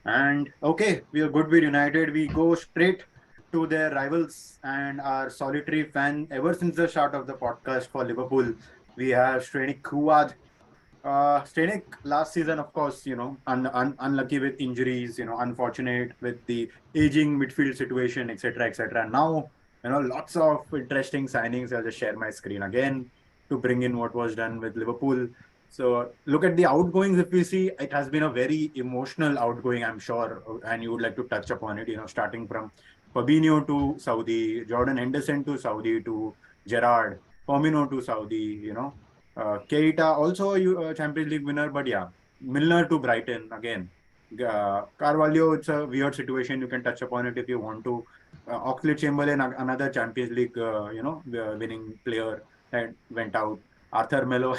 And okay, we are good with United. We go straight to their rivals and our solitary fan ever since the start of the podcast for Liverpool. We have Shrenik Kuwad. Shrenik last season, of course, unlucky with injuries, unfortunate with the aging midfield situation, etc., etc. Now, lots of interesting signings. I'll just share my screen again to bring in what was done with Liverpool. So look at the outgoings. If we see, it has been a very emotional outgoing, I'm sure, and you would like to touch upon it. Starting from Fabinho to Saudi, Jordan Henderson to Saudi to Gerrard, Firmino to Saudi. Keita also a Champions League winner, but yeah, Milner to Brighton again. Carvalho, it's a weird situation. You can touch upon it if you want to. Oxlade Chamberlain, another Champions League, winning player that went out. Arthur Melo,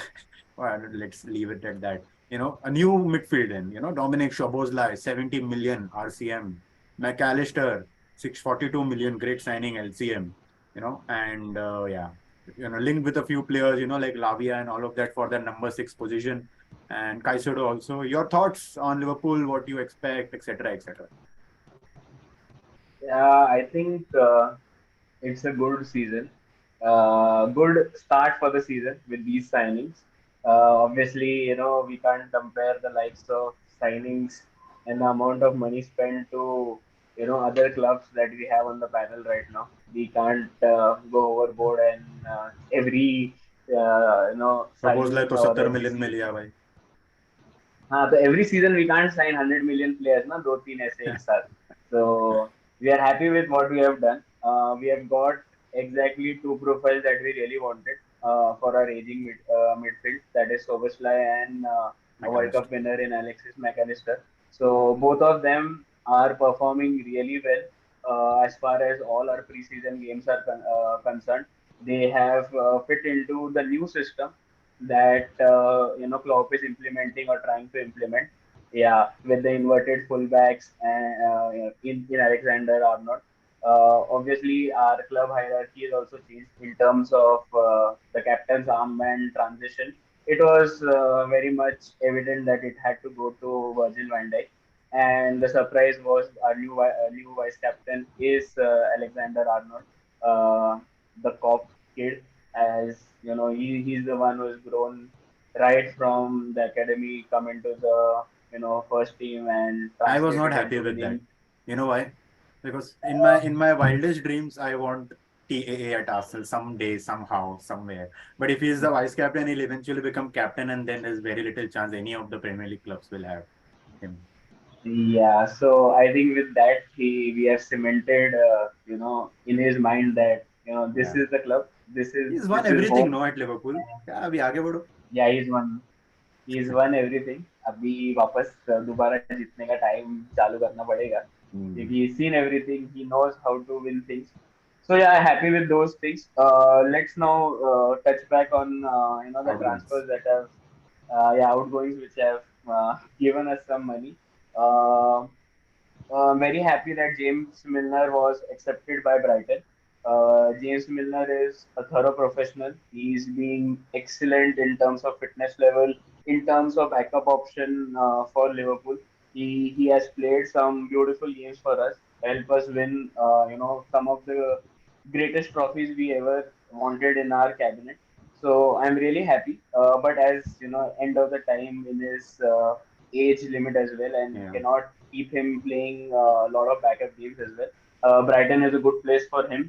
well, let's leave it at that. A new midfield in, Dominic Szoboszlai, 70 million RCM. McAllister, 642 million, great signing LCM, and yeah, linked with a few players, like Lavia and all of that for their number six position. And Caicedo also. Your thoughts on Liverpool, what you expect, etc., etc. Yeah, I think it's a good season. Good start for the season with these signings. Obviously, we can't compare the likes of signings and the amount of money spent to, other clubs that we have on the panel right now. We can't go overboard and Szoboszlai signing तो or 70 every million में season. लिया भाई. हाँ तो every season we can't sign 100 million players ना दो तीन ऐसे एक साथ. So we are happy with what we have done. We have got exactly two profiles that we really wanted for our aging midfield. That is Soboslai and a World Cup McAllister. winner in Alexis McAllister. So both of them are performing really well as far as all our preseason games are concerned. They have fit into the new system that Klopp is implementing or trying to implement. Yeah, with the inverted fullbacks and in Alexander Arnold. Obviously, our club hierarchy is also changed in terms of the captain's armband transition. It was very much evident that it had to go to Virgil van Dijk, and the surprise was our new vice captain is Alexander Arnold, the cop kid, as he's the one who's grown right from the academy, come into the first team and I was not translated happy into with that. winning. You know why? Because in my wildest dreams, I want TAA at Arsenal someday, somehow, somewhere. But if he is the vice captain, he'll eventually become captain, and then there's very little chance any of the Premier League clubs will have him. Yeah, so I think with that we have cemented in his mind that this Yeah. is the club, this is He's won this is everything, home. no, at Liverpool. Yeah, अभी आगे बढ़ो. Yeah, he's won everything. अभी वापस दोबारा जीतने का time चालू करना पड़ेगा क्योंकि Hmm. he's seen everything. He knows how to win things. So yeah, happy with those things. Let's now touch back on the Outgoings. transfers that have yeah, outgoings which have given us some money. Uh, very happy that James Milner was accepted by Brighton. James Milner is a thorough professional. He's being excellent in terms of fitness level, in terms of backup option for Liverpool. He has played some beautiful games for us, help us win some of the greatest trophies we ever wanted in our cabinet. So I'm really happy. But as end of the time in his age limit as well, and we Yeah. cannot keep him playing a lot of backup games as well. Brighton is a good place for him,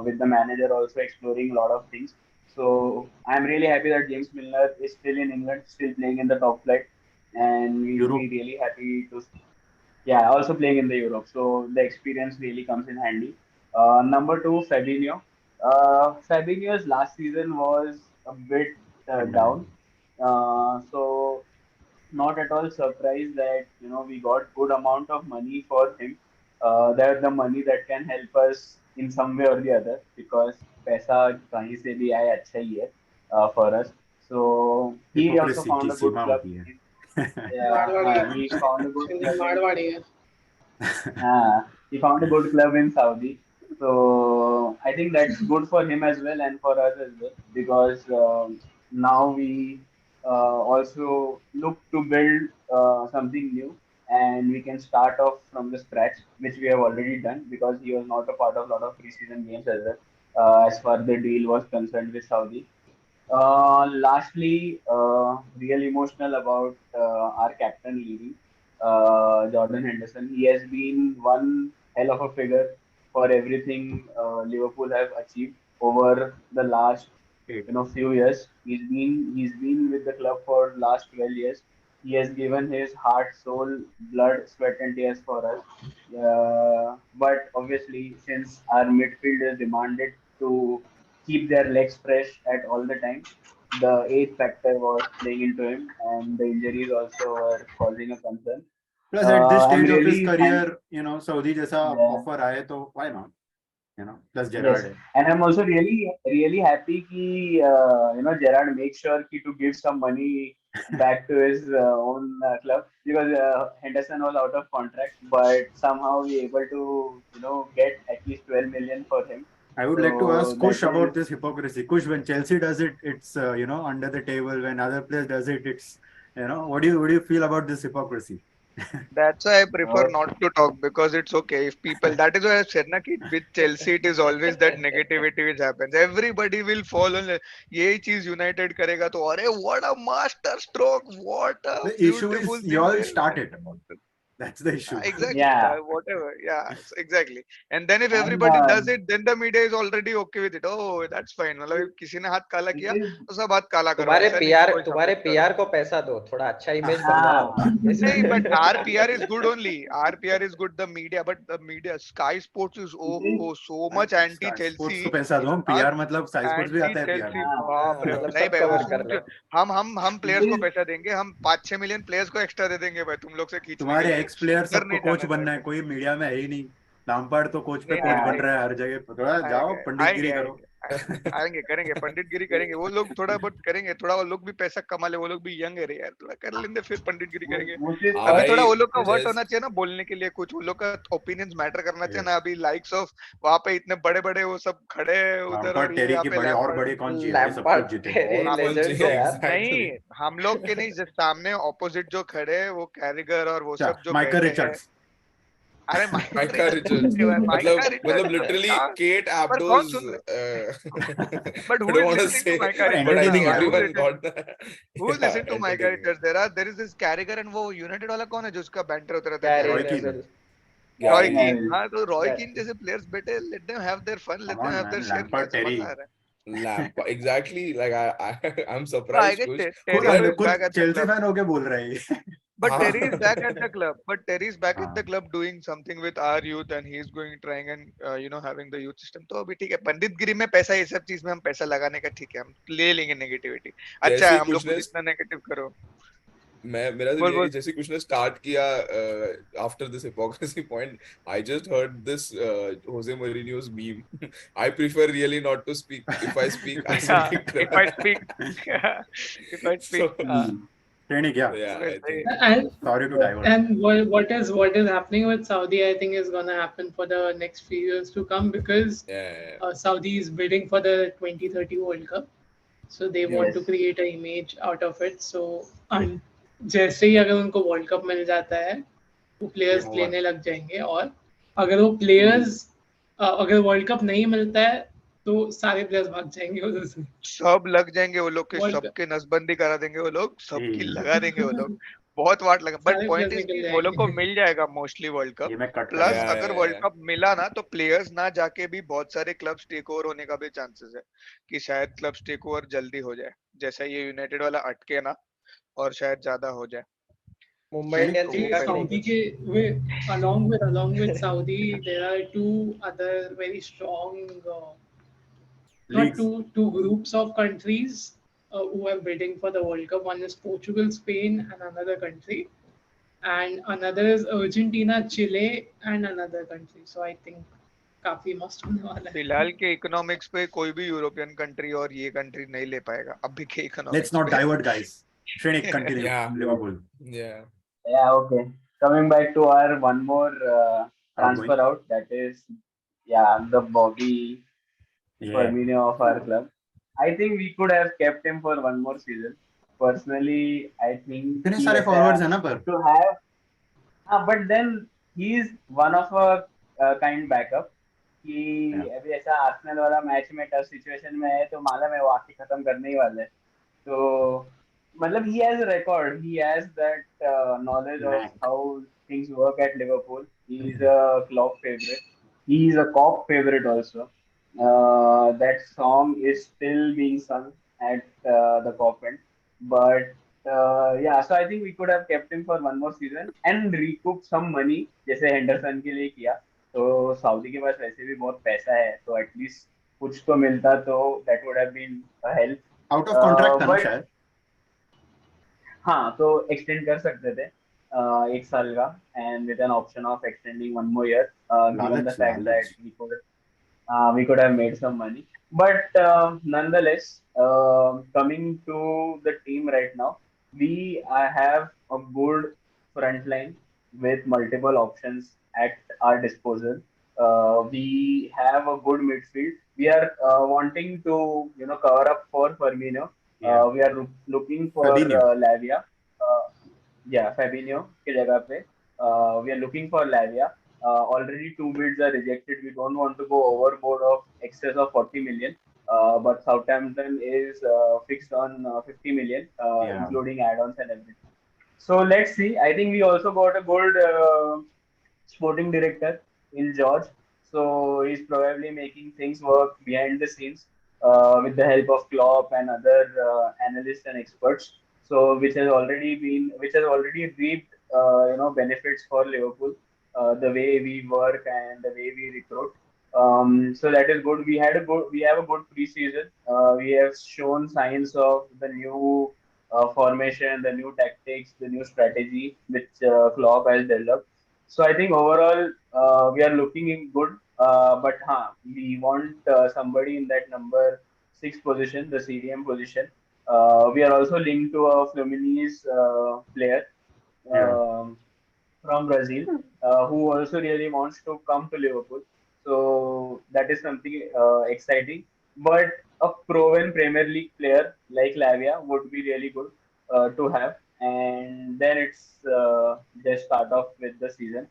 with the manager also exploring a lot of things. So I'm really happy that James Milner is still in England, still playing in the top flight, and we'll be Europe. really happy to. Yeah, also playing in the Europe, so the experience really comes in handy. Number two, Fabinho. Fabinho's last season was a bit down, Underline. so not at all surprised that we got good amount of money for him. That the money that can help us in some way or the other, because पैसा कहीं से भी आए अच्छा ही है for us. So he also Hypocrisy की found a good Seema club. होती है. Yeah, मारवाड़ी है he found a good Sindhi club in Marwari है he found a good club in Saudi. So I think that's good for him as well and for us as well, because now we also look to build something new, and we can start off from the scratch, which we have already done because he was not a part of a lot of preseason games as well, as far the deal was concerned with Saudi. Lastly, real emotional about our captain leaving, Jordan Henderson. He has been one hell of a figure for everything Liverpool have achieved over the last Eight. few years. He's been with the club for last 12 years. He has given his heart, soul, blood, sweat, and tears for us. But obviously, since our midfield is demanded to keep their legs fresh at all the time, the age factor was playing into him, and the injuries also were causing a concern. Plus, at this I'm stage of his really thank career, Saudi जैसा yeah, offer आए तो why not? Plus yes, Gerrard है. and I'm also really happy कि Gerard makes sure to give some money back to his own club because Henderson was out of contract, but somehow we able to get at least 12 million for him. I would like to ask So Kush that about is this hypocrisy. Kush, when Chelsea does it, it's under the table. When other players does it, it's what do you feel about this hypocrisy? That's why I prefer uh, not to talk because it's okay if people. That is why I said na कि with Chelsea it is always that negativity which happens. Everybody will fall on ये चीज United करेगा तो अरे what a master stroke, what a The issue beautiful is thing y'all they start have it. done. That's the issue. Exactly, yeah, whatever. Yeah, exactly. And then if and everybody does it, then the media is already okay with it. Oh, that's fine. मतलब किसी ने हाथ काला it किया is तो सब हाथ काला करो. तुम्हारे ऐसा नहीं कि पीआर कोई तुम्हारे सफेद करो. पीआर को पैसा दो, थोड़ा अच्छा इमेज बनवाओ। हाँ नहीं, but RPR is good only. RPR is good. The media, but the media, Sky Sports is it is so अरे much anti स्टार स्पोर्ट्स को Chelsea. पैसा दो, हम पीआर मतलब साई स्पोर्ट्स भी एंटी आता है पीआर चेल्सी में. हाँ बाप रे बाप मतलब नहीं सब भाई वो कवर कर लो। हम it प्लेयर्स को is पैसा देंगे हम 5-6 मिलियन प्लेयर्स को एक्स्ट्रा दे देंगे भाई तुम लोग से खींचने के तुम्हारे लिए एक्स प्लेयर उधर सबको नहीं कोच जाना बनना है, चाहते कोई मीडिया में है ही नहीं. लाम्पार्ड तो कोच पे नहीं नहीं कोच बन आएंगे रहा है हर जगह. थोड़ा जाओ आएंगे पंडित गिरी आएंगे करो. आएंगे आएंगे करेंगे पंडितगिरी करेंगे वो लोग थोड़ा बहुत करेंगे थोड़ा वो लोग भी पैसा कमा ले वो लोग भी यंग है रे यार थोड़ा कर लेंगे फिर पंडितगिरी करेंगे वो चीज तो अभी है थोड़ा I वो लोग का वर्ट होना just चाहिए ना बोलने के लिए कुछ वो लोग का ओपिनियंस मैटर करना चाहिए Yes. ना अभी लाइक्स ऑफ वहां पे इतने बड़े बड़े वो सब खड़े हैं उधर और लाम्पार्ड ये टेरी यहाँ की पे बड़े और लैम्पर्ड बड़े कौन चाहिए भाई, सब लैम्पार्ड कुछ जीते. टेरी और कौन लेजेंड्स है चाहिए यार। नहीं exactly. हम लोग के नहीं जब सामने ऑपोजिट जो खड़े हैं वो कैरिगर और वो अच्छा, सब जो माइकल बैठे हैं रिचर्ड्स. अरे Michael Micah Richard Richards. Micah मतलब रिचर्ड literally क्या Kate पर कौन Abdo's. सुन रहे but I who don't is want to listening to say, Micah पर but I Richard think entertaining है हु वो. Is everyone listening got that. Who is Yeah, listening to Micah entertaining. Richard there is this Carragher and वो United वाला कौन है जो उसका banter होता रहता है गैरी रॉय कैरिगर कीन. नेविल। रॉय Gary Gary कीन Neville. Neville. हाँ तो रॉय कै- कीन जैसे प्लेयर्स बेटे let them have their fun let Come them on have their man, Shearer क्या Lampard समझ Terry. में आ रहा है Lamp. Exactly. Like I'm तो आई surprised, गेस Kush. खुद टेरी तो इज खुद back at the Chelsea club fan होके बोल रहा है ये. But हाँ. Terry is back at the club. But Terry is back at the हाँ. club doing something with our youth, and he's going trying and having the youth system. तो अभी ठीक है पंडित गिरी में पैसा ये सब चीज में हम पैसा लगाने का ठीक है हम ले लेंगे नेगेटिविटी अच्छा जैसे है ही हम लोग कुछ को ने जितना नेगेटिव करो मेरा तो बोल ये है कि बोल जैसे कुछ ने स्टार्ट किया after this hypocrisy point I just heard this Jose Mourinho's meme. I prefer really not to speak. If I speak I shall हाँ be if I crap. speak if I speak So training क्या? yeah, फिर I सही think And Sorry to Yeah. divert. what is happening with Saudi, I think, is gonna happen for the next few years to come because yeah, Saudi is bidding for the 2030 World Cup, so they want Yes. to create an image out of it. So and जैसे ही अगर उनको world cup मिल जाता है वो players Game over. लेने लग जाएंगे और अगर वो प्लेयर्स अगर वर्ल्ड कप नहीं मिलता है तो सारे प्लेयर्स भाग जाएंगे उधर से सब लग जाएंगे वो लोग के वर्ल्ड कप सबके नसबंदी करा देंगे वो लोग सबकी ये लगा देंगे वो लोग बहुत वाट लगा बट सारे पॉइंट प्लेयर्स इज निकल कि वो लोग को जाएंगे मिल जाएगा मोस्टली वर्ल्ड कप ये मैं कट प्लस करूंगा. yeah, अगर yeah, वर्ल्ड yeah. कप मिला ना तो प्लेयर्स ना जाके भी बहुत सारे क्लब्स टेक ओवर होने का भी चांसेस है कि शायद क्लब्स टेक ओवर जल्दी हो जाए जैसा ये यूनाइटेड वाला अटके ना और शायद ज्यादा हो जाए मुंबई श्रेणिक इंडियंस तो की वो Okay, क्या पहले Saudi feeling ke along with Saudi, there are two other very strong, not Leagues. two groups of countries who are bidding for the World Cup. One is Portugal, Spain, and another country, and another is Argentina, Chile, and another country. So I think काफी मस्त होने वाला है. फिलहाल के economics पे कोई भी यूरोपियन कंट्री और ये कंट्री नहीं ले पाएगा अभी के Let's इकोनॉमिक्स not पे divert, guys. Shrenik, continue. Yeah, Liverpool. yeah. Yeah, okay. Coming back to our one more Outgoing. transfer out, that is, yeah, the Bobby Yeah. Firmino of our club. I think we could have kept him for one more season. Personally, I think इतने कि सारे ऐसा forwards है ना पर. to have but then he's one of a kind backup Yeah. कि अभी ऐसा आर्सेनल वाला मैच में टफ सिचुएशन में है तो मालूम है वो आके खत्म करने ही वाला है तो मतलब he has a record he has that knowledge of Knack. how things work at Liverpool he's a club favorite he's a cop favorite also that song is still being sung at the cop end but yeah, so I think we could have kept him for one more season and recoup some money जैसे Henderson के लिए किया तो Saudi के पास वैसे भी बहुत पैसा है तो एटलीस्ट कुछ तो मिलता तो that would have been a help out of contract था ना बट शायद. हाँ तो एक्सटेंड कर सकते थे 1 साल का end with an option of extending one more year given the लालच फैक्ट लालच. That we could have made some money. But nonetheless, coming to the team right now, we have a good front line with multiple options at our disposal. We have a good midfield. We are wanting to, cover up for Firmino. Yeah. We are looking for Fabinho. Lavia. Uh, yeah, Fabinho के जगह पे we are looking for Lavia. Already two bids are rejected. We don't want to go overboard of excess of 40 million. But Southampton is fixed on 50 million, Yeah. including add-ons and everything. So let's see. I think we also got a good sporting director in George. So he's probably making things work behind the scenes with the help of Klopp and other analysts and experts. So which has already reaped benefits for Liverpool, the way we work and the way we recruit. So that is good. We have a good preseason. We have shown signs of the new formation, the new tactics, the new strategy which Klopp has developed. So I think overall we are looking in good, but we want somebody in that number 6 position, the CDM position. We are also linked to a Fluminense player Yeah. um, from Brazil who also really wants to come to Liverpool. So that is something exciting. But a proven Premier League player like Lavia would be really good to have. And then it's just start off with the season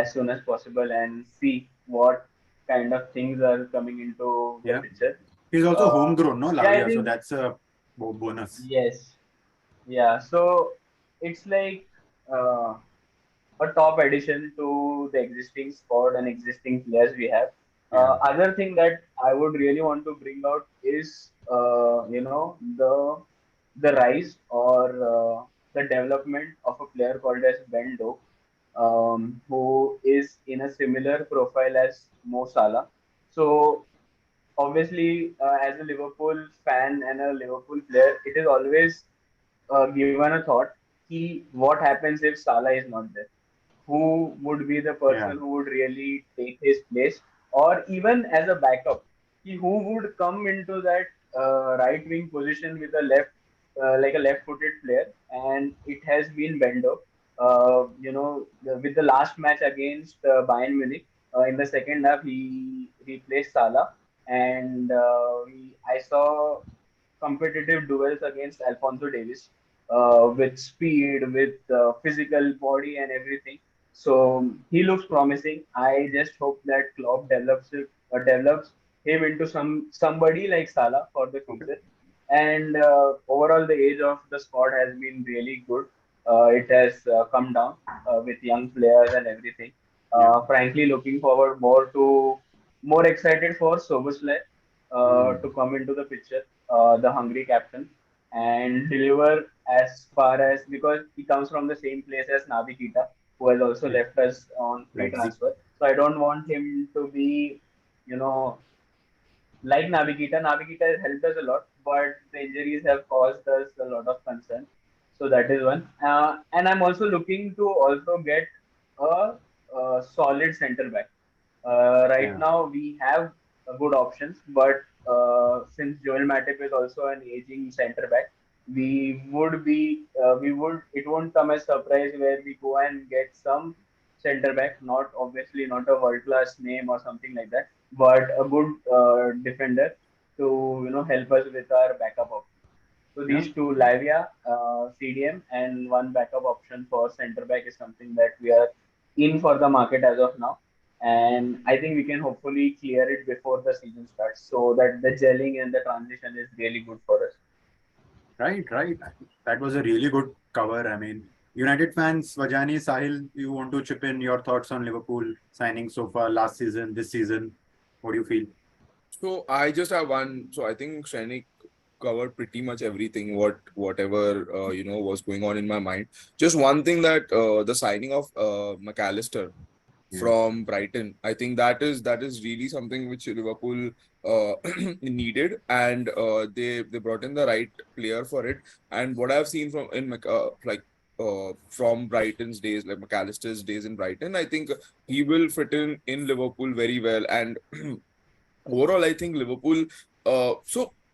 as soon as possible and see what kind of things are coming into the Yeah. picture. He's also Uh, homegrown, no, yeah, I Lavia. So think that's a bonus. yes. Yeah, so it's like uh, a top addition to the existing squad and existing players we have. Yeah. Other thing that I would really want to bring out is the rise or the development of a player called as Ben Doak, who is in a similar profile as Mo Salah. So obviously, as a Liverpool fan and a Liverpool player, it is always given a thought: what happens if Salah is not there? Who would be the Yeah. person who would really take his place, or even as a backup, who would come into that right wing position with a like a left-footed player, and it has been Bendo. With the last match against Bayern Munich, in the second half, he replaced Salah, and I saw competitive duels against Alfonso Davis with speed, with physical body and everything. So he looks promising. I just hope that Klopp develops him into somebody like Salah for the Okay. future. And overall, the age of the squad has been really good. It has come down with young players and everything. Yeah. Frankly, looking forward more excited for Soboslai to come into the picture, the hungry captain, and deliver as far as because he comes from the same place as Naby Keita, who has also Yeah. left us on free Leipzig. transfer. So I don't want him to be, you know, like Naby Keita. Naby Keita has helped us a lot, but the injuries have caused us a lot of concern. So that is one. And I'm also looking to also get a solid center back. Right Yeah. now, we have good options, but since Joel Matip is also an aging centre back, it won't come as surprise where we go and get some centre back, not obviously not a world class name or something like that, but a good defender to help us with our backup option. So Yeah. these two, Lavia, CDM, and one backup option for centre back is something that we are in for the market as of now. And I think we can hopefully clear it before the season starts so that the gelling and the transition is really good for us. Right, right. That was a really good cover. I mean, United fans, Vajani, Sahil, you want to chip in your thoughts on Liverpool signing so far last season, this season? What do you feel? So I just have one. So I think Shrenik covered pretty much everything whatever was going on in my mind. Just one thing that the signing of McAllister Yeah. from Brighton. I think that is really something which Liverpool uh, needed, and they brought in the right player for it. And what I've seen from Brighton's days, like McAllister's days in Brighton, I think he will fit in Liverpool very well. And overall, I think Liverpool.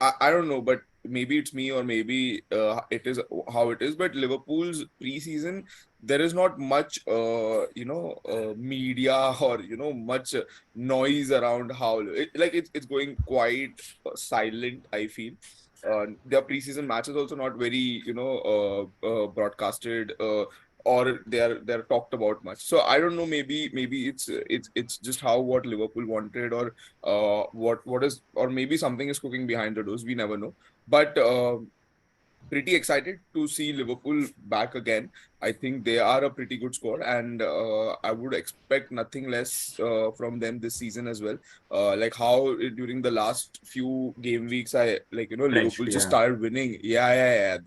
I don't know, but maybe it's me or maybe it is how it is. But Liverpool's preseason, there is not much, media or much noise around how it's going quite silent. I feel. Their preseason matches also not very broadcasted or they're talked about much. So I don't know. Maybe it's just how what Liverpool wanted or what is or maybe something is cooking behind the doors. We never know. But pretty excited to see Liverpool back again. I think they are a pretty good squad, and I would expect nothing less from them this season as well. Like how during the last few game weeks, French, Liverpool just yeah. started winning. Yeah.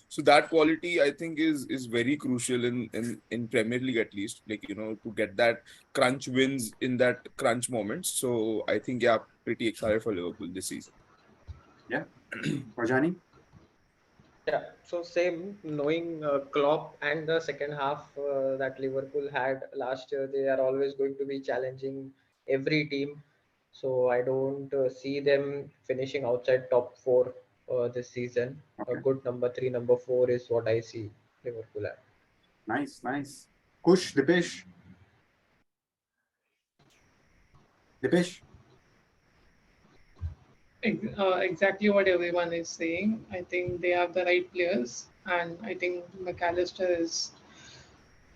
So that quality I think is very crucial in Premier League at least. To get that crunch wins in that crunch moments. So I think yeah, pretty excited for Liverpool this season. Yeah. Vajani? Yeah, so same, knowing Klopp and the second half that Liverpool had last year, they are always going to be challenging every team. So I don't see them finishing outside top four this season. A Okay. good number three, number four is what I see Liverpool at. Nice, nice. Kush, Deepesh? Deepesh? Exactly what everyone is saying. I think they have the right players, and I think McAllister is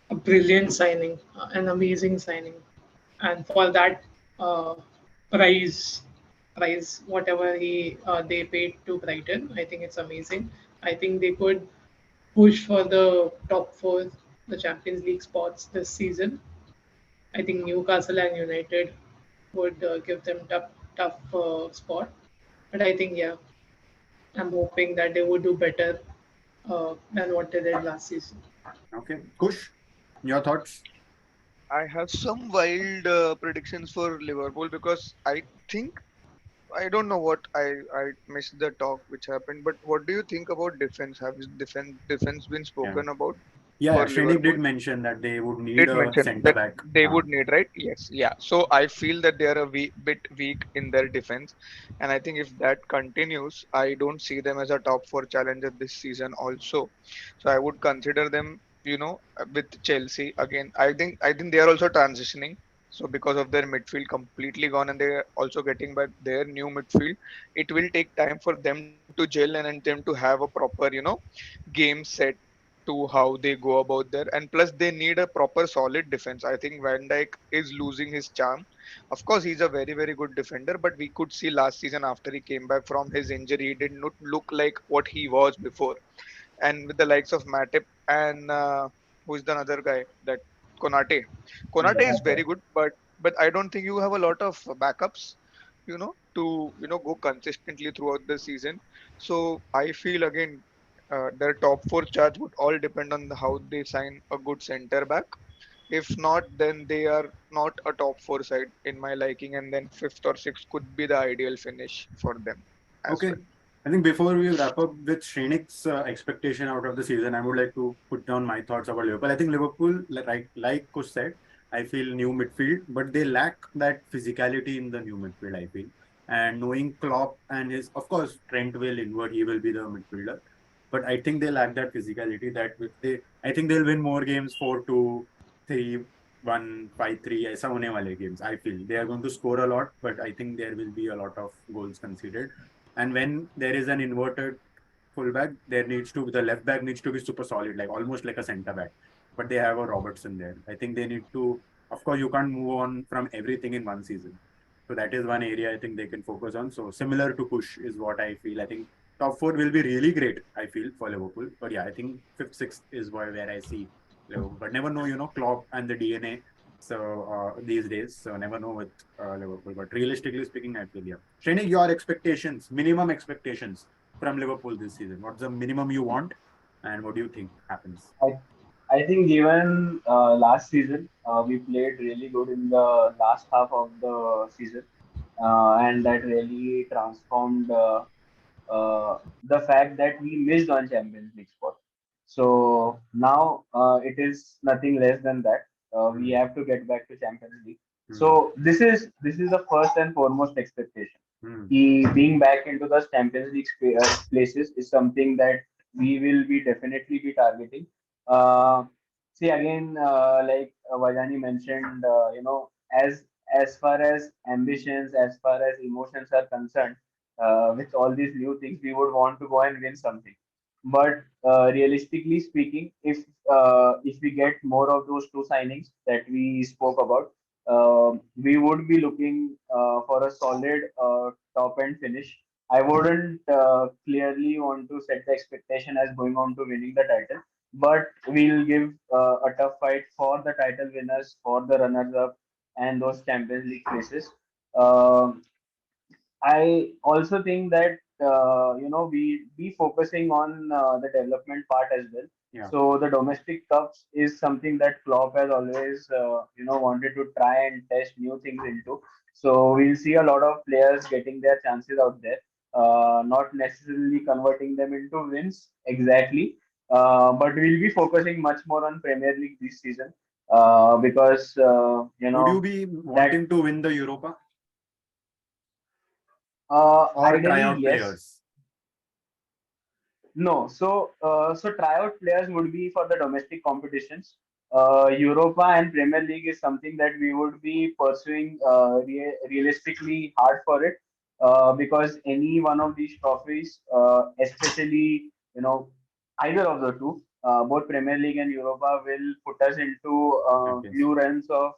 a brilliant signing, an amazing signing, and for that uh, price, price whatever they paid to Brighton, I think it's amazing. I think they could push for the top four, the Champions League spots this season. I think Newcastle and United would give them tough spot, but I think yeah, I'm hoping that they would do better than what they did last season. Okay. Kush, your thoughts? I have some wild predictions for Liverpool because I think I don't know what I missed the talk which happened, but what do you think about defense? Have defense been Yeah. spoken about Yeah, for Shrenik Liverpool? did mention that they would need Did a mention centre that back. they would need, right? Yes, yeah. So I feel that they are a bit weak in their defense, and I think if that continues, I don't see them as a top four challenger this season. Also, so I would consider them, with Chelsea again. I think they are also transitioning. So because of their midfield completely gone, and they're also getting back their new midfield, it will take time for them to gel and them to have a proper, game set to how they go about there, and plus they need a proper solid defense. I think Van Dijk is losing his charm. Of course, he's a very very good defender, but we could see last season after he came back from his injury, he did not look like what he was before. And with the likes of Matip and who's the other guy, that Konate. Konate is very good, but I don't think you have a lot of backups, to go consistently throughout the season. So I feel again, their top four charge would all depend on how they sign a good center back. If not, then they are not a top four side in my liking, and then fifth or sixth could be the ideal finish for them as Okay. well. I think before we wrap up with Shrenik's expectation out of the season, I would like to put down my thoughts about Liverpool. I think Liverpool, like Kush said, I feel new midfield, but they lack that physicality in the new midfield, I feel. And knowing Klopp and his, of course, Trent will invert, he will be the midfielder. But I think they lack that physicality I think they'll win more games 4-2, 3-1, 5-3, ऐसा होने वाले games. I feel they are going to score a lot, but I think there will be a lot of goals conceded. And when there is an inverted fullback. There needs to the left back needs to be super solid, like almost like a centre back. But they have a Robertson there. I think they need to. Of course, you can't move on from everything in one season. So that is one area I think they can focus on. So similar to Kush is what I feel. I think top four will be really great. I feel for Liverpool. But yeah, I think fifth, sixth is where I see Liverpool. But never know, Klopp and the DNA. So these days, so never know with Liverpool. But realistically speaking, I feel yeah. Shrenik, your expectations, minimum expectations from Liverpool this season. What's the minimum you want, and what do you think happens? I I think given last season, we played really good in the last half of the season, and that really transformed the fact that we missed on Champions League spot. So now it is nothing less than that. We Hmm. have to get back to Champions League. Hmm. So this is the first and foremost expectation. Hmm. Being back into the Champions League places is something that we will be definitely be targeting. Uh, See again, like Vajani mentioned, as far as ambitions, as far as emotions are concerned, with all these new things, we would want to go and win something. But realistically speaking, if we get more of those two signings that we spoke about, we would be looking for a solid top end finish. I wouldn't clearly want to set the expectation as going on to winning the title, but we'll give a tough fight for the title winners, for the runners up, and those Champions League places. Um I also think that we be focusing on the development part as well. Yeah. So the domestic cups is something that Klopp has always wanted to try and test new things into. So we'll see a lot of players getting their chances out there, not necessarily converting them into wins exactly, but we'll be focusing much more on Premier League this season because Would you be that wanting to win the Europa or ideally tryout yes. players? No, so tryout players would be for the domestic competitions. Europa and Premier League is something that we would be pursuing realistically hard for it, because any one of these trophies, especially either of the two, both Premier League and Europa, will put us into Champions. new realms of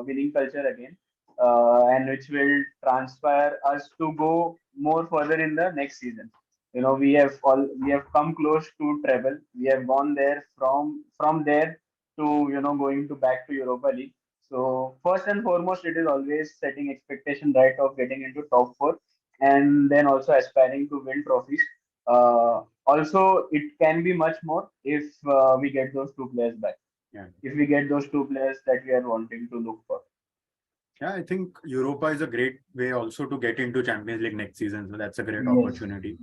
winning culture again, and which will transpire us to go more further in the next season. We have come close to treble. We have gone there from there to going to back to Europa League. So first and foremost, it is always setting expectation right of getting into top four, and then also aspiring to win trophies. Also, it can be much more if we get those two players back. Yeah. If we get those two players that we are wanting to look for. Yeah, I think Europa is a great way also to get into Champions League next season. So that's a great Yes. opportunity.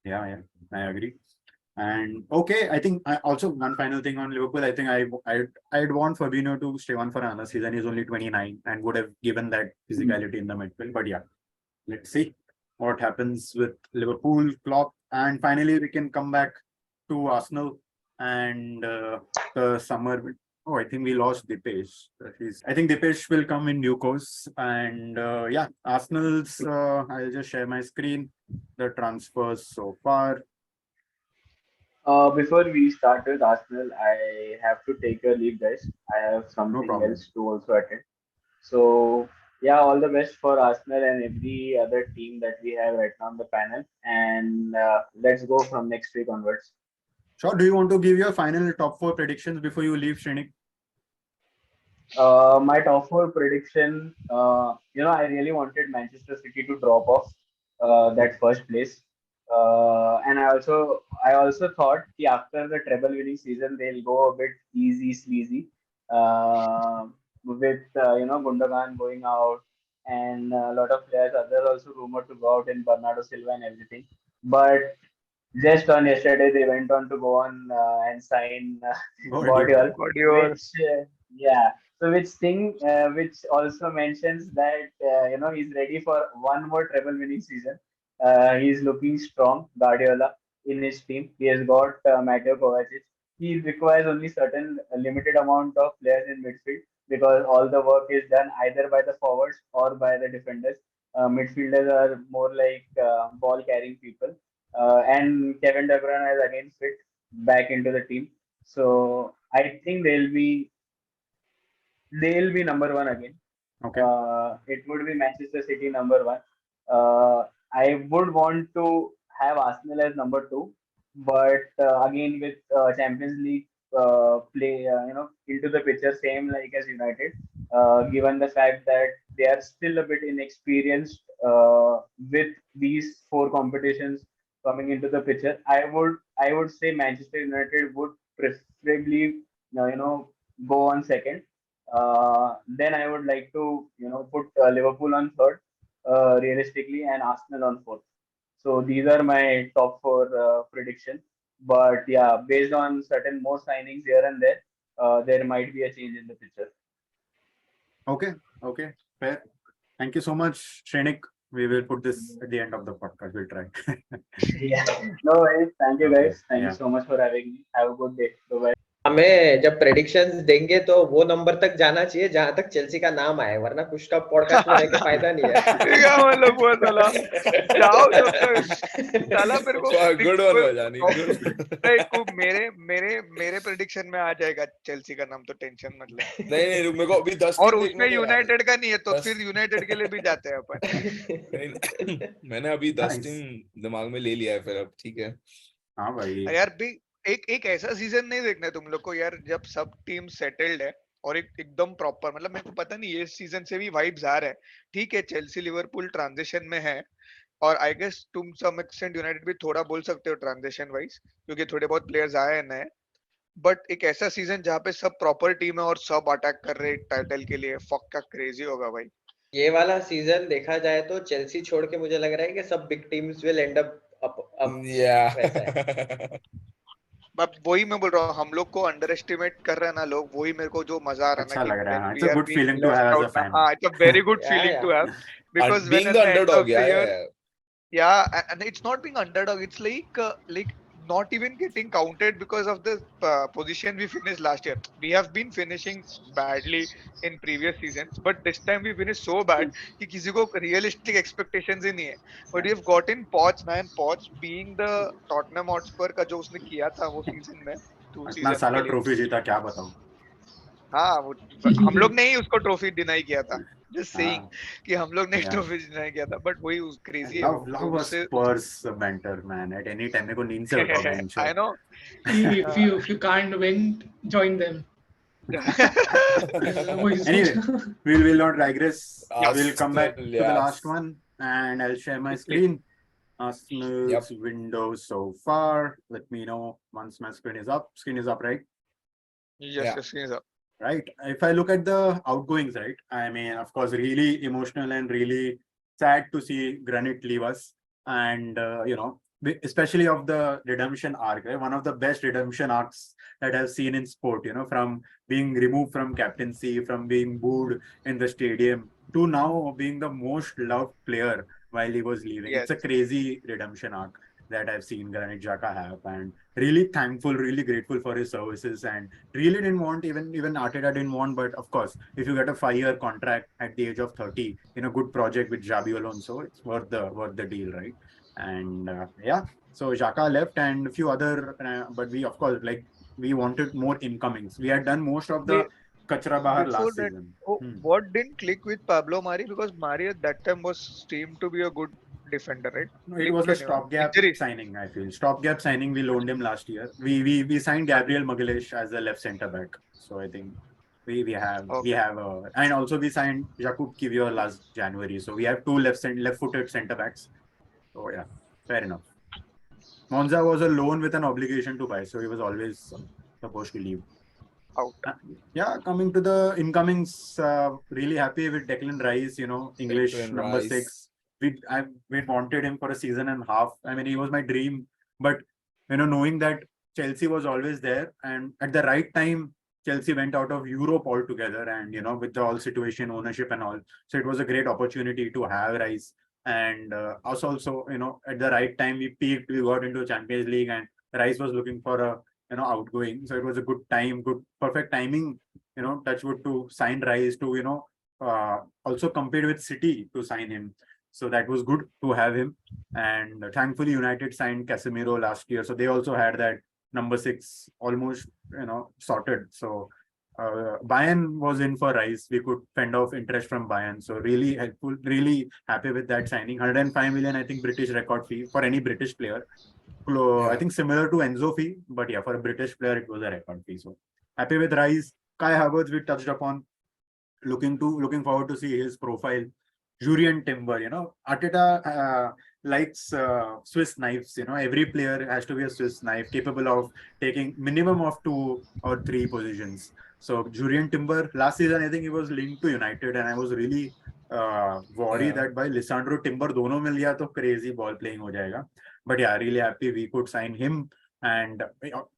Yeah, yeah, I agree. And okay, I think also one final thing on Liverpool. I think I'd want Fabinho to stay on for another season. He's only 29 and would have given that physicality in the midfield. But yeah, let's see what happens with Liverpool, Klopp, and finally we can come back to Arsenal and the summer. Oh, I think we lost Deepesh. I think Deepesh will come in due course. And yeah, Arsenal's. I'll just share my screen. The transfers so far. Before we start with Arsenal, I have to take a leave, guys. I have No something problem. else to also attend. So, yeah, all the best for Arsenal and every other team that we have right now on the panel. And let's go from next week onwards. Sure. Do you want to give your final top four predictions before you leave, Shrenik? My top four prediction, I really wanted Manchester City to drop off that first place. And I also thought that after the treble winning season, they'll go a bit easy, sleazy, with Gundogan going out and a lot of players, others also rumored to go out in Bernardo Silva and everything. But just on yesterday, they went on to go on and sign Guardiola. Guardiola, Guardiola. which yeah. So which also mentions that he's ready for one more treble winning season. He's looking strong, Guardiola, in his team. He has got Mateo Kovacic. He requires only certain limited amount of players in midfield because all the work is done either by the forwards or by the defenders. Midfielders are more like ball carrying people. and Kevin De Bruyne is again fit back into the team. So I think they'll be number one again. Okay. It would be Manchester City number one. I would want to have Arsenal as number two, but again with Champions League play, into the picture, same like as United. Given the fact that they are still a bit inexperienced with these four competitions coming into the picture, I would say Manchester United would preferably go on second. Then I would like to, put Liverpool on third, realistically, and Arsenal on fourth. So these are my top four predictions. But yeah, based on certain more signings here and there, there might be a change in the picture. Okay. Okay. Fair. Thank you so much, Shrenik. We will put this at the end of the podcast. We'll try. Yeah, no worries. Thank you Okay. guys. Thank you Yeah. so much for having me. Have a good day. Bye bye. हमें जब predictions देंगे तो वो number तक जाना चाहिए जहां तक चेल्सी का नाम आए, वरना कुछ का पॉडकास्ट में रह के फायदा नहीं क्या मतलब हुआ साला? जाओ जब तक साला मेरे को Good one, Vajani. नहीं मेरे मेरे मेरे प्रेडिक्शन में आ जाएगा चेल्सी का नाम, तो टेंशन मत ले। नहीं रुक, मेरे को अभी 10 और टीम उसमें देखने दो यार। यूनाइटेड का नहीं है तो 10 फिर यूनाइटेड के लिए भी जाते हैं अपन। नहीं, मैंने अभी 10 Nice. टीम दिमाग में ले लिया है, फिर अब ठीक है। हाँ भाई. यार भी एक ऐसा सीजन नहीं देखना है तुम लोग को यार, जब सब टीम सेटल्ड है और एकदम प्रॉपर, मतलब मेरे को पता नहीं ये सीजन से भी वाइब्स आ रहा है। ठीक है, चेल्सी लिवरपूल ट्रांजिशन में है, और आई गेस तुम सम एक्सटेंट यूनाइटेड भी थोड़ा बोल सकते हो ट्रांजिशन वाइज, क्योंकि थोड़े बहुत प्लेयर्स आए हैं नए। बट एक ऐसा सीजन जहाँ पे सब प्रॉपर टीम है और सब अटैक कर रहे हैं टाइटल के लिए, फक का क्रेजी होगा भाई। ये वाला सीजन देखा जाए तो चेल्सी छोड़ के मुझे लग रहा है कि सब big teams will and up वैसा है। अब वही मैं बोल रहा हूँ, हम लोग को अंडर एस्टिमेट कर रहे हैं ना लोग, वही मेरे को जो मजा आ रहा है अच्छा ना कि लग रहा है. when It's we a are good being feeling to left have as a out ना, fan. हाँ, it's a very good Yeah, feeling yeah. to have, because when being at the the end underdog, of the yeah, year, yeah. and it's not being underdog, it's like not even getting counted because of the position we finished last year. We have been finishing badly in previous seasons, but this time we finished so bad कि किसी को realistic expectations ही नहीं है. But we have gotten Poch, man. Poch being the Tottenham Hotspur का जो उसने किया था वो season में, 2 इतना seasons साला के लिए, ट्रॉफी जीता, क्या बताऊं. हाँ वो हम लोग ने ही उसको ट्रॉफी डिनाई किया था, जस्ट सेइंग हाँ. कि हम लोग ने Yeah. ट्रॉफी डिनाई किया था, बट वही क्रेजी है वो, Love a उससे Spurs mentor, man. At any time मेरे को नींद से उठाओ बेंच आई से. No. If you can't win, join them. वही Anyway, सोचना. we will not digress. Yeah. We'll come back to the Yes. last one, and I'll share my screen. Arsenal's window so far. Let me know once my screen is up. Screen is up, right? Yes, Yeah. yes, yes. Right. If I look at the outgoings, right, I mean, of course, really emotional and really sad to see Granit leave us. And, especially of the redemption arc, right? One of the best redemption arcs that I've seen in sport, from being removed from captaincy, from being booed in the stadium, to now being the most loved player while he was leaving. Yes. It's a crazy redemption arc that I've seen Granit Xhaka have, and really thankful, really grateful for his services, and really didn't want, even Arteta didn't want, but of course, if you get a 5-year contract at the age of 30 in a good project with Xabi Alonso, it's worth the deal, right? And yeah, so Xhaka left and a few other, but we, of course, we wanted more incomings. We had done most of the Kachra Bahar Before last that, season. what didn't click with Pablo Mari, because Mari at that time was deemed to be a good defender, right? No, it was a stopgap Injuries. signing, I feel. Stopgap signing, we loaned him last year. We signed Gabriel Magalhaes as a left centre back. So I think we have and also we signed Jakub Kivior last January. So we have two left-footed centre backs. So yeah, fair enough. Monza was a loan with an obligation to buy, so he was always supposed to leave. Out. Yeah, coming to the incomings, really happy with Declan Rice, English Declan number Rice. 6. We wanted him for a season and a half. I mean, he was my dream, but knowing that Chelsea was always there, and at the right time, Chelsea went out of Europe altogether, and with the all situation, ownership and all, so it was a great opportunity to have Rice. And us also, at the right time, we peaked. We got into Champions League, and Rice was looking for a outgoing, so it was a good time, perfect timing, Touchwood, to sign Rice, to also compete with City to sign him. So that was good to have him. And thankfully, United signed Casemiro last year, so they also had that number six almost sorted. So Bayern was in for Rice. We could fend off interest from Bayern. So really helpful, really happy with that signing. 105 million, I think, British record fee for any British player. I Yeah. think similar to Enzo fee, but yeah, for a British player, it was a record fee. So happy with Rice. Kai Havertz, we touched upon. Looking forward to see his profile. Jurien Timber, Arteta likes Swiss knives. Every player has to be a Swiss knife capable of taking minimum of two or three positions. So Jurien Timber last season, I think he was linked to United, and I was really worried Yeah. that by Lisandro Timber दोनों मिल गया तो crazy ball playing हो जाएगा. But yeah, really happy we could sign him. And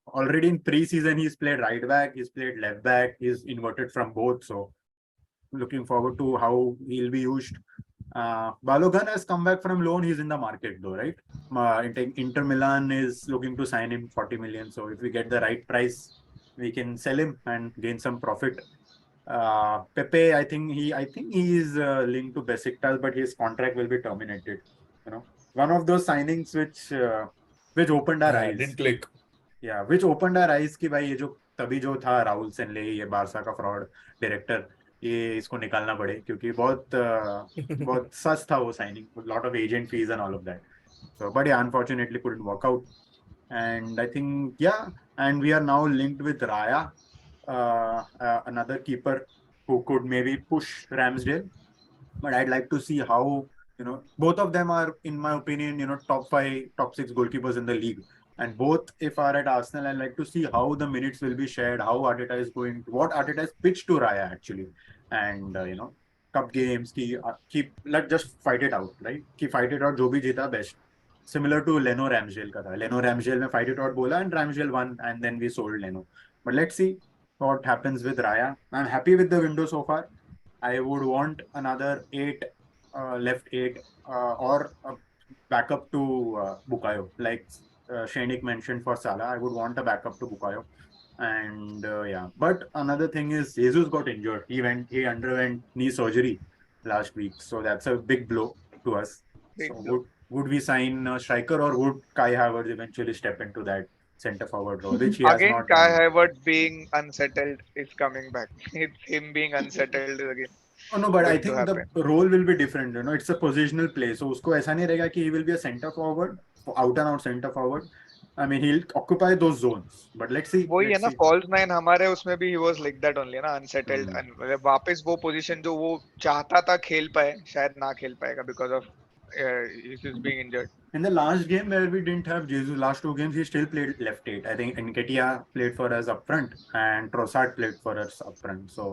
already in pre-season, he's played right back, he's played left back, he's inverted from both. So looking forward to how he'll be used. Balogun has come back from loan. He's in the market though, right? Inter Milan is looking to sign him 40 million. So if we get the right price, we can sell him and gain some profit. Pepe, I think he is linked to Besiktas, but his contract will be terminated. One of those signings which opened our Yeah. eyes. Didn't click. या which open our eyes कि भाई ये जो तभी जो था राहुल सेनले ये Barça का फ्रॉड डायरेक्टर ये इसको निकालना पड़े क्योंकि बहुत सच था वो signing lot of agent fees and all of that so but yeah unfortunately couldn't work out and I think yeah and we are now linked with Raya another keeper who could maybe push Ramsdale but I'd like to see how both of them are in my opinion top five top six goalkeepers in the league and both if are at Arsenal I'd like to see how the minutes will be shared how Arteta is going what Arteta has pitched to Raya actually and cup games ki keep let just fight it out right ki fight it out जो भी जीता best similar to Leno Ramsdale का था Leno Ramsdale में fight it out बोला and Ramsdale won and then we sold Leno but let's see what happens with Raya I'm happy with the window so far I would want another eight, left eight, or a backup to Bukayo, like Shrenik mentioned for Salah. I would want a backup to Bukayo. And yeah, but another thing is Jesus got injured. He underwent knee surgery last week, so that's a big blow to us. So Big blow. would we sign a striker or would Kai Havertz eventually step into that centre forward role, which he has Again, not Kai done? Havertz being unsettled is coming back. It's him being unsettled again Oh no, but I going to think the happen. role will be different. It's a positional play. So उसको ऐसा नहीं रहेगा कि he will be a center forward, out and out center forward. I mean, he'll occupy those zones. But let's see, वही है let's ना see. False nine हमारे उसमें भी he was like that only ना अनसेटल्ड Hmm. वापस वो position जो वो चाहता था खेल पाए शायद ना खेल पाएगा because of is being injured. In the last game where we didn't have Jesus, last two games he still played left eight. I think Nketiah played for us up front and Trossard played for us up front. So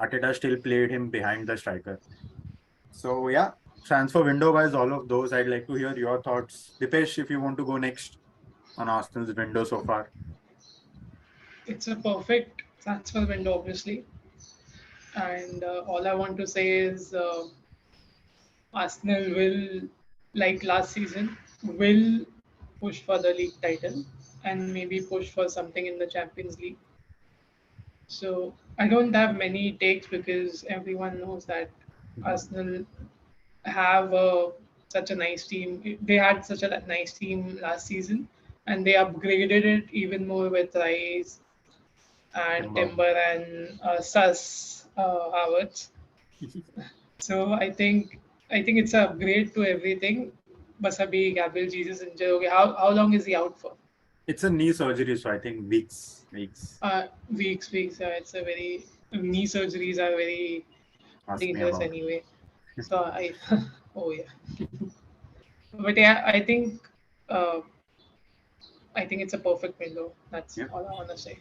Arteta still played him behind the striker. So yeah, transfer window wise, all of those. I'd like to hear your thoughts. Deepesh, if you want to go next on Arsenal's window so far. It's a perfect transfer window, obviously. And all I want to say is Arsenal will, like last season, will push for the league title and maybe push for something in the Champions League. So I don't have many takes because everyone knows that Arsenal have such a nice team. They had such a nice team last season, and they upgraded it even more with Rice and Timber. Timber and Sus Havertz. So I think it's a upgrade to everything. बस अभी Gabriel Jesus injured हो गया. How long is he out for? It's a knee surgery, so I think weeks. Weeks. It's a very knee surgeries are very Ask me dangerous about. anyway. So I, oh yeah. But yeah, uh, I think it's a perfect window. That's Yeah. all I want to say.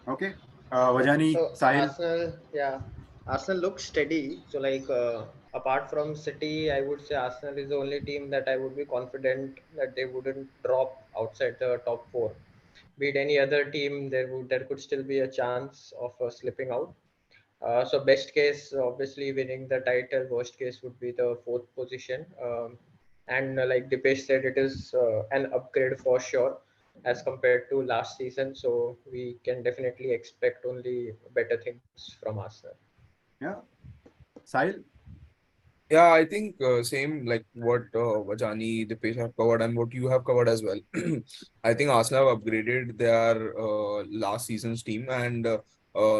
Okay. Yeah. Vajani, So Sahil. Arsenal, yeah, Arsenal looks steady. So like apart from City, I would say Arsenal is the only team that I would be confident that they wouldn't drop outside the top four. Be it any other team, there could still be a chance of slipping out. So best case, obviously winning the title. Worst case would be the fourth position. And like Dipesh said, it is an upgrade for sure as compared to last season. So we can definitely expect only better things from Arsenal. Yeah. Sahil. Yeah, I think same like what Vajani, Deepesh have covered and what you have covered as well. I think Arsenal have upgraded their last season's team, and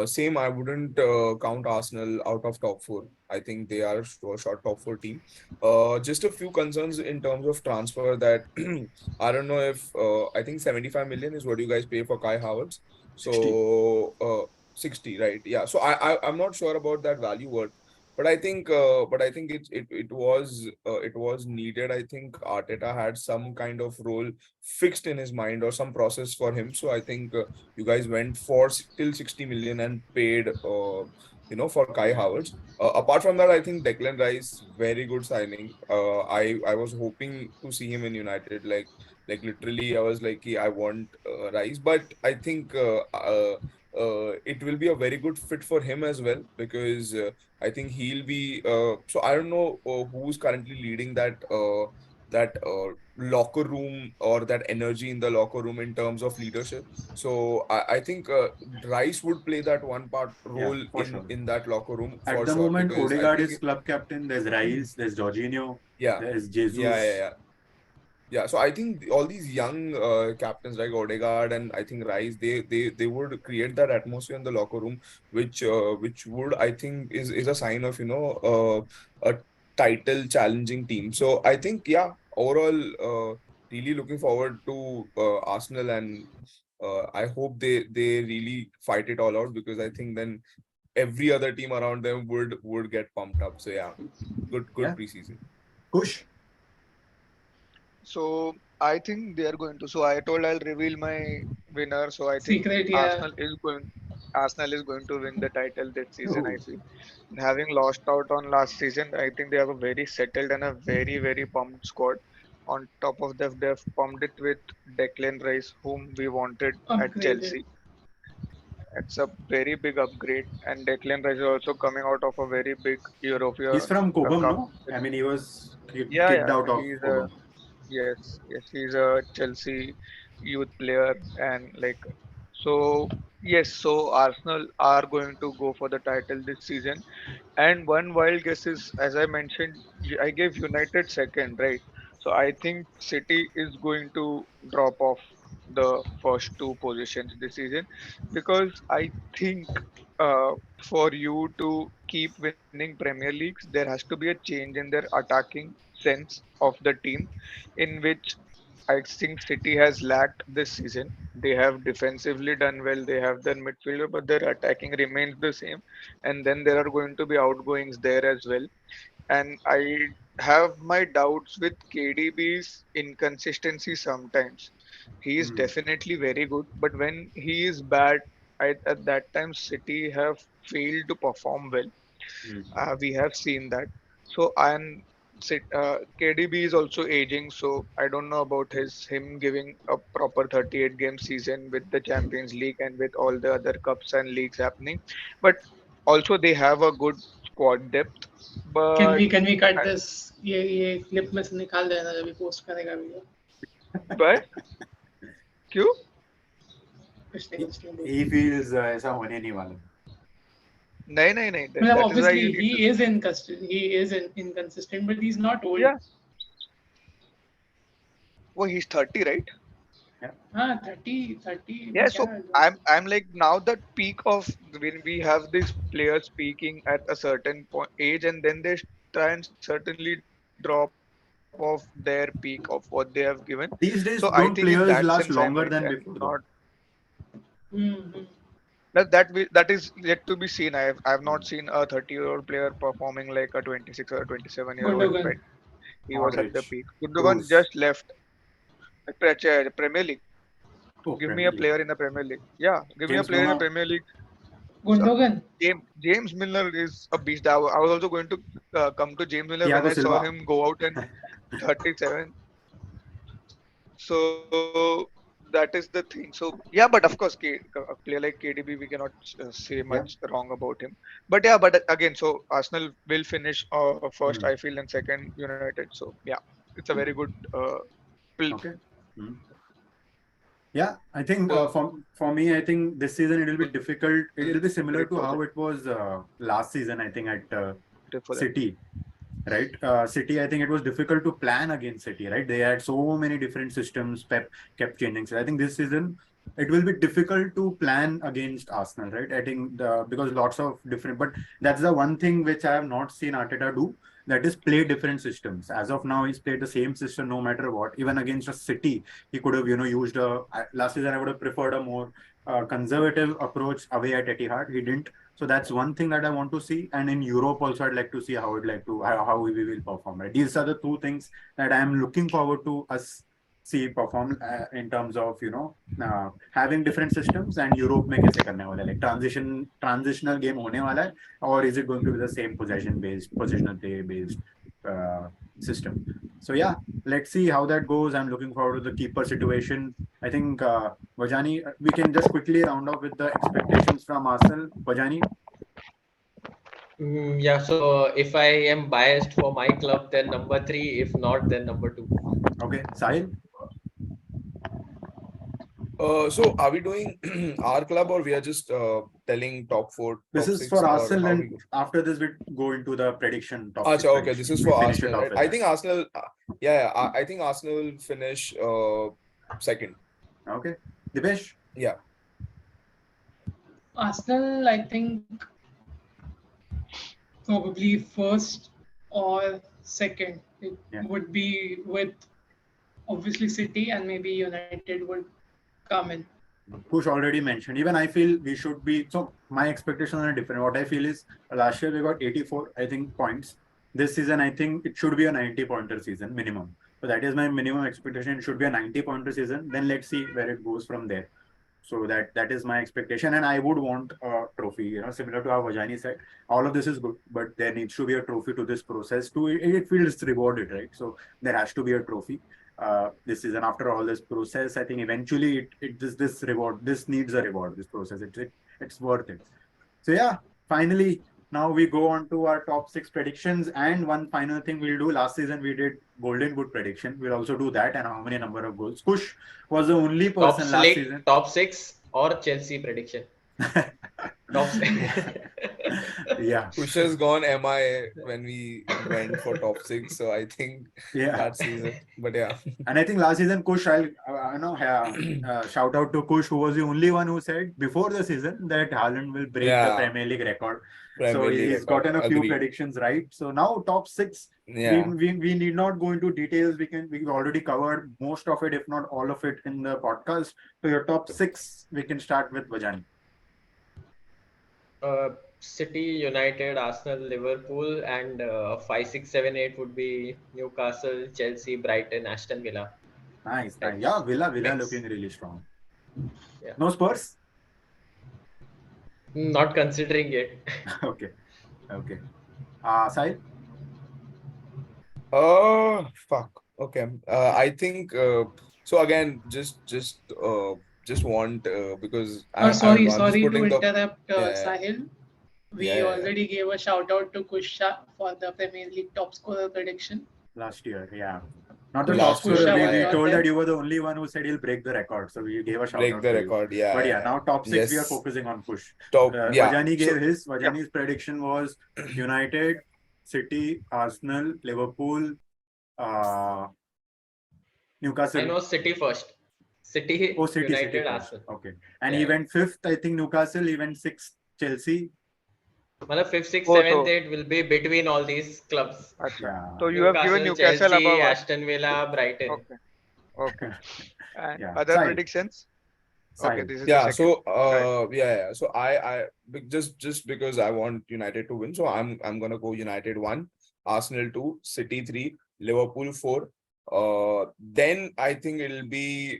same. I wouldn't count Arsenal out of top four. I think they are a short top four team. Just a few concerns in terms of transfer that I don't know if I think 75 million is what you guys pay for Kai Havertz. 60. So 60, right? Yeah. So I'm not sure about that value word, but I think it was needed. I think Arteta had some kind of role fixed in his mind or some process for him. So I think you guys went for still 60 million and paid for Kai Havertz. Apart from that, I think Declan Rice very good signing. I was hoping to see him in United. Like literally, I was like, "Yeah, I want Rice," but I think it will be a very good fit for him as well because. I think he'll be. So I don't know who's currently leading that locker room or that energy in the locker room in terms of leadership. So I think Rice would play that one part Yeah, role for sure. in that locker room At for the sure moment, because I Odegaard think is club captain. There's Rice, there's Jorginho, yeah there's yeah yeah Jesus. yeah yeah, so I think all these young captains like Odegaard and I think Rice, they would create that atmosphere in the locker room, which would I think is a sign of a title challenging team. So I think yeah, overall, really looking forward to Arsenal and I hope they really fight it all out because I think then every other team around them would get pumped up. So yeah, good Yeah, preseason. Kush. So I think they are going to. So I told I'll reveal my winner. So I think Secret, yeah. Arsenal is going. Arsenal is going to win the title this season. I Oh, feel, having lost out on last season, I think they have a very settled and a very pumped squad. On top of that, they've pumped it with Declan Rice, whom we wanted at Upgraded. Chelsea. It's a very big upgrade, and Declan Rice is also coming out of a very big he's European from Cobham, Cup. no? I mean, he was Yeah, kicked yeah, out of he's a Cobham. yes, he's a Chelsea youth player, and like so. Yes, so Arsenal are going to go for the title this season. And one wild guess is, as I mentioned, I gave United second, right? So I think City is going to drop off the first two positions this season because I think uh, for you to keep winning Premier Leagues, there has to be a change in their attacking sense of the team, in which I think City has lacked this season. They have defensively done well, they have their midfielder, but their attacking remains the same. And then there are going to be outgoings there as well. And I have my doubts with KDB's inconsistency sometimes. He is Hmm. definitely very good, but when he is bad, at that time City have failed to perform well. Hmm. We have seen that. So and KDB is also aging, so I don't know about him giving a proper 38 game season with the Champions League and with all the other cups and leagues happening. But also they have a good squad depth. Can But we can we cut uh, this? ये clip में से निकाल देना जब भी post करेगा video. but क्यों? कुछ नहीं He देखो. feels ऐसा होने नहीं वाला. नहीं मतलब that is why obviously you need to he is inconsistent, but he's not old. yeah. Well, he's 30, right? Yeah. हाँ 30 में Yeah, क्या so I'm like now the peak of when we have these players peaking at a certain age, and then they try and certainly drop off their peak of what they have given. So I think in that These sense days, I'm don't right players and last not longer than before, though? that is yet to be seen. I have not seen Hmm. a 30-year-old player performing like a 26 or a 27-year-old Gundogan. when he was at the Modric, peak. Gundogan Cruz. just left Premier League. Oh, Give me a Premier League. player in the Premier League. Yeah, give me a James player in the Milner. Premier League. So Gunshogan. James Milner is a beast. I was also going to come to James Milner when Thiago I saw Silva. him go out in 37. So that is the thing. So yeah, but of course, a player like KDB, we cannot say much Yeah. wrong about him. But yeah, but again, so Arsenal will finish first, Hmm. I feel, and second United. So yeah, it's a very good Okay. Hmm. Yeah, I think uh, for me, I think this season it will be difficult. It will be very similar to positive how it was last season. I think at for them. City. right? City, I think it was difficult to plan against City, right? They had so many different systems. Pep kept changing. So I think this season it will be difficult to plan against Arsenal, right? I think because lots of different, but that's the one thing which I have not seen Arteta do. That is play different systems. As of now, he's played the same system no matter what. Even against a City, he could have used a last season. I would have preferred a more conservative approach away at Etihad. He didn't. So that's one thing that I want to see. And in Europe also, I'd like to see how we will perform. Right? These are the two things that I am looking forward to us see perform in terms of having different systems and Europe में कैसे करने वाला है, like transitional game होने वाला है, or is it going to be the same positional play based system. So yeah, let's see how that goes. I'm looking forward to the keeper situation. I think Vajani, we can just quickly round off with the expectations from Arsenal. Vajani. Yeah, so if I am biased for my club, then number 3. If not, then number 2. Okay, Sahil. So are we doing our club or we are just telling top 4, This top is 6, for or Arsenal, how we and go? after this we go into the prediction top Acha, 6 okay, prediction. this is We for finish it Arsenal, off right? with I that. think Arsenal, I think Arsenal will finish second. Okay, Deepesh. Yeah. Arsenal, I think probably first or second. It Yeah. would be with obviously City, and maybe United would come in. Kush already mentioned. Even I feel we should be. So my expectations are different. What I feel is last year we got 84, I think, points. This season, I think it should be a 90-pointer season minimum. So that is my minimum expectation. It should be a 90-pointer season. Then let's see where it goes from there. So that is my expectation, and I would want a trophy. Similar to how Vajani said, all of this is good, but there needs to be a trophy to this process. To it feels rewarded, right? So there has to be a trophy. This season, after all this process, I think eventually this reward, this needs a reward. This process, it's worth it. So yeah, finally, now we go on to our top 6 predictions. And one final thing we'll do. Last season we did Golden Boot prediction. We'll also do that and how many number of goals. Kush was the only person last season. Top 6 or Chelsea prediction. Top 6. Yeah. Kush has gone MIA when we went for top 6, so I think that season. But yeah. And I think last season, Kush, I'll shout out to Kush, who was the only one who said before the season that Haaland will break the Premier League record. So he's gotten a few predictions right. So now top 6. Yeah. We need not go into details. We've already covered most of it, if not all of it, in the podcast. So your top 6, we can start with Vajani. City, United, Arsenal, Liverpool, and 5, 6, 7, 8 would be Newcastle, Chelsea, Brighton, Aston Villa. Nice. Yeah, Villa looking really strong. Yeah. No Spurs? Not considering it. Okay. Sahil? Fuck. Okay. I think so. Again, just want because sorry to interrupt, Sahil. We already gave a shout out to Kush for the Premier League top scorer prediction last year. Yeah, not the top scorer. We told that you were the only one who said he'll break the record, so we gave a shout out. Break the record. Yeah. But yeah, now top 6 we are focusing on Kush. Vajani gave his. Vajani's prediction was United, City, Arsenal, Liverpool, Newcastle. I know City first. City, United, Arsenal. Okay. And he went 5th, I think Newcastle. He went 6th, Chelsea. 5th, 6th, 7th, 8th will be between all these clubs. So you have given Newcastle Chelsea, above Aston Villa, Brighton. Okay. And other predictions? Okay, this is yeah. the second. So So I just because I want United to win, so I'm gonna go United 1, Arsenal 2, City 3, Liverpool 4. Then I think it'll be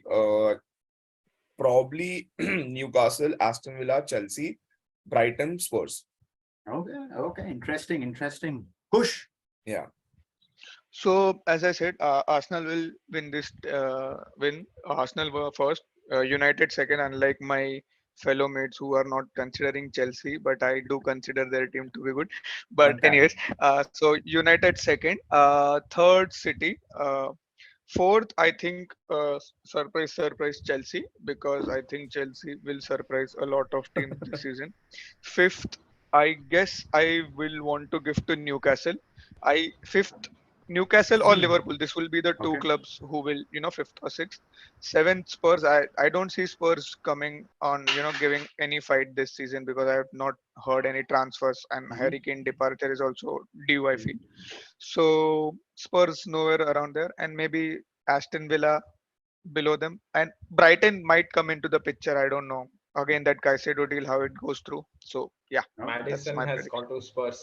probably Newcastle, Aston Villa, Chelsea, Brighton, Spurs. Okay. Interesting. Push. Yeah. So as I said, Arsenal will win this. Win. Arsenal were first, United second. Unlike my fellow mates who are not considering Chelsea, but I do consider their team to be good. But anyways, so United second, third City, fourth I think surprise Chelsea, because I think Chelsea will surprise a lot of teams this season. Fifth, I guess I will want to give to Newcastle, Fifth, Newcastle or Hmm. Liverpool. This will be the two Okay. clubs who will, fifth or sixth. Seventh, Spurs. I don't see Spurs coming on, giving any fight this season because I have not heard any transfers and Mhm. Harry Kane departure is also due, I feel. Mhm. So Spurs nowhere around there, and maybe Aston Villa below them, and Brighton might come into the picture. I don't know. Again, that Caicedo deal, how it goes through. So yeah, Oh, that's Madison my has prediction. gone to Spurs.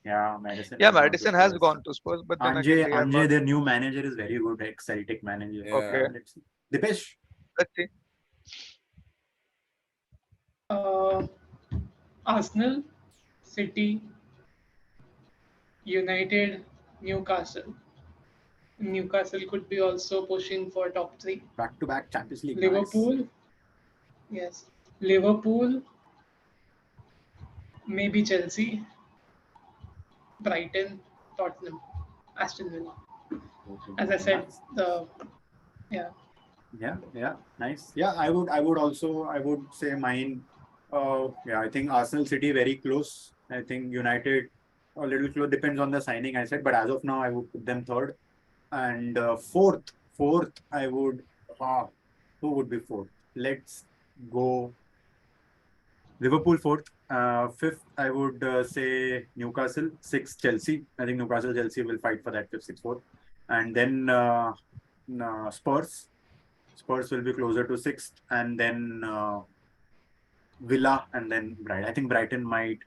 yeah, Madison Yeah, has gone to Madison has Spurs. gone to Spurs, but then again, they have Anje, not. their new manager is very good, ex-Celtic manager. Okay, Yeah. Let's see. Deepesh. let's see. Uh, Arsenal, City, United, Newcastle. Newcastle could be also pushing for top three. Back-to-back Champions League. Nice. Liverpool, yes. Liverpool, maybe Chelsea, Brighton, Tottenham, Aston Villa. Okay. As I said, Nice. yeah. Yeah, nice. Yeah, I would say mine. Yeah, I think Arsenal City very close. I think United a little close, depends on the signing I said, but as of now, I would put them third. And fourth, I would, uh, who would be fourth? Let's go Liverpool fourth. Fifth, I would say Newcastle. Sixth, Chelsea. I think Newcastle, Chelsea will fight for that fifth, sixth, fourth. And then Spurs. Spurs will be closer to sixth, and then Villa, and then Brighton. I think Brighton might.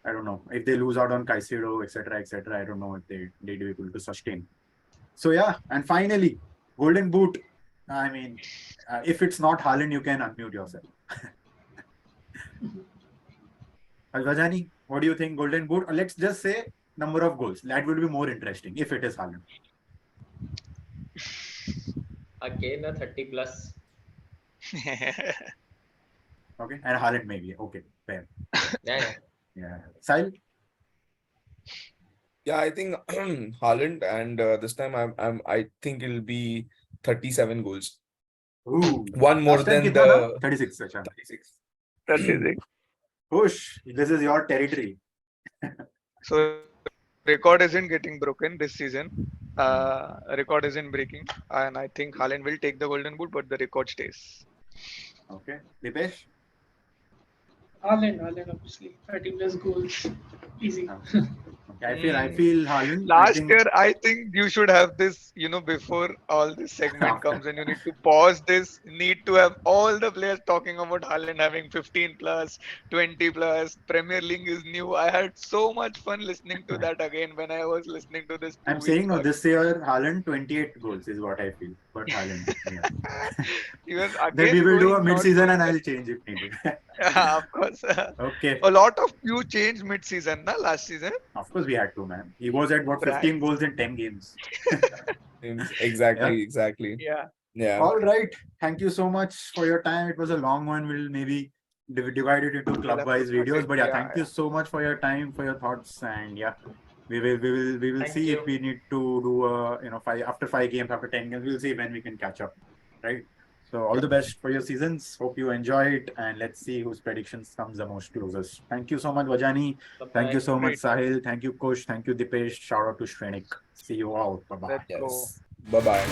I don't know if they lose out on Caicedo, etc., etc. I don't know if they do able to sustain. So yeah, and finally, Golden Boot. I mean, if it's not Haaland, you can unmute yourself. Vajani, what do you think? Golden Boot? Or let's just say number of goals. That would be more interesting if it is Haaland. Again, a 30 plus. Okay, and Haaland maybe. Okay, fair. Yeah. Yeah, Sahil. Yeah, I think Haaland, and this time I think it'll be 37 goals. Ooh, One more last time than कितना था? the 36. अच्छा. 36. 36. Kush, this is your territory. So record isn't getting broken this season. Record isn't breaking, and I think Haaland will take the Golden Boot, but the record stays. Okay, Deepesh. Haaland, obviously. 30 plus goals. Easy. Okay, I feel Haaland. I Last think year, I think you should have this, before all this segment comes and you need to pause this, need to have all the players talking about Haaland having 15 plus, 20 plus, Premier League is new. I had so much fun listening to that again when I was listening to this two I'm saying weeks no. back. This year Haaland 28 goals is what I feel. But Haaland, yeah. Even Then we again will do a going, not mid-season going and there. I'll change if needed. Yeah, of course. Okay, A lot of you changed mid-season, na, last season. of course we had to, man. He was at what Brag. 15 goals in 10 games. Exactly, Yeah. exactly. Yeah. Yeah. All right. Thank you so much for your time. It was a long one. We'll maybe divide it into We'll have to club-wise cut videos. it. But yeah, Yeah, thank you so much for your time, for your thoughts, and yeah, we will Thank see if you. we need to do after 5 games, after 10 games, we'll see when we can catch up, right? So all Yeah. the best for your seasons. Hope you enjoy it, and let's see whose predictions comes the most closest. Thank you so much, Vajani. Thank you Bye-bye. so much, great. Sahil. Thank you, Kush. Thank you, Deepesh. Shout out to Shrenik. See you all. Bye bye. Let's go. Yes. Bye-bye.